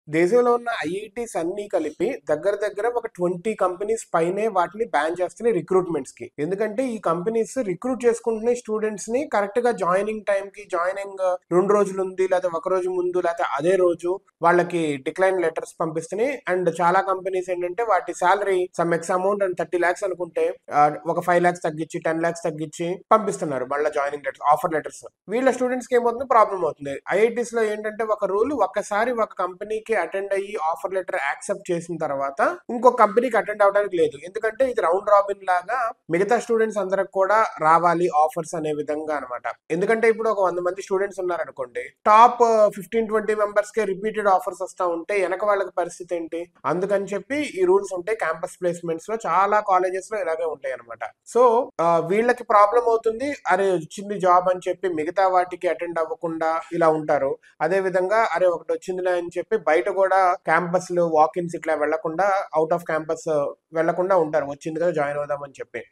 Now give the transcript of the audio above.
దేశంలో ఉన్న ఐఐటీస్ అన్ని కలిపి దగ్గర దగ్గర ఒక 20 కంపెనీస్ పైనే వాటిని బ్యాన్ చేస్తున్నాయి రిక్రూట్మెంట్స్ కి. ఎందుకంటే ఈ కంపెనీస్ రిక్రూట్ చేసుకుంటున్నాయి స్టూడెంట్స్ ని కరెక్ట్ గా జాయినింగ్ టైం కి, జాయినింగ్ 2 రోజులు ఉంది లేదా ఒక రోజు ముందు లేదా అదే రోజు వాళ్ళకి డిక్లైన్ లెటర్స్ పంపిస్తున్నాయి. అండ్ చాలా కంపెనీస్ ఏంటంటే వాటి salary some X amount and 30 lakhs అనుకుంటే ఒక 5 lakhs తగ్గించి 10 lakhs తగ్గించి పంపిస్తున్నారు మళ్ళీ జాయినింగ్ లెటర్స్, ఆఫర్ లెటర్స్. వీళ్ళ స్టూడెంట్స్ కి ఏమవుతుంది, ప్రాబ్లం అవుతుంది. ఐఐటీస్ లో ఏంటంటే ఒక రూల్, ఒక్కసారి ఒక కంపెనీకి అటెండ్ అయ్యి ఆఫర్ లెటర్ యాక్సెప్ట్ చేసిన తర్వాత ఇంకొక కంపెనీకి అటెండ్ అవడానికి లేదు. ఎందుకంటే ఇది రౌండ్ రాబిన్ లాగా మిగతా స్టూడెంట్స్ అందరికి కూడా రావాలి ఆఫర్స్ అనే విధంగా అనమాట. ఎందుకంటే ఇప్పుడు ఒక 100 మంది స్టూడెంట్స్ ఉన్నారనుకోండి, టాప్ 15-20 మెంబర్స్ కే రిపీటెడ్ ఆఫర్స్ వస్తా ఉంటే వెనక వాళ్ళకి పరిస్థితి ఏంటి? అందుకని చెప్పి ఈ రూల్స్ ఉంటాయి. క్యాంపస్ ప్లేస్మెంట్స్ లో చాలా కాలేజెస్ లో ఇలాగే ఉంటాయి అనమాట. సో వీళ్ళకి ప్రాబ్లం అవుతుంది, అరే వచ్చింది జాబ్ అని చెప్పి మిగతా వాటికి అటెండ్ అవ్వకుండా ఇలా ఉంటారు. అదే విధంగా అరే ఒకటి వచ్చిందిలే అని చెప్పి బయట కూడా క్యాంపస్ లో వాకిన్స్ ఇట్లా వెళ్లకుండా, అవుట్ ఆఫ్ క్యాంపస్ వెళ్లకుండా ఉంటారు, వచ్చింది కదా జాయిన్ అవుదామని చెప్పి.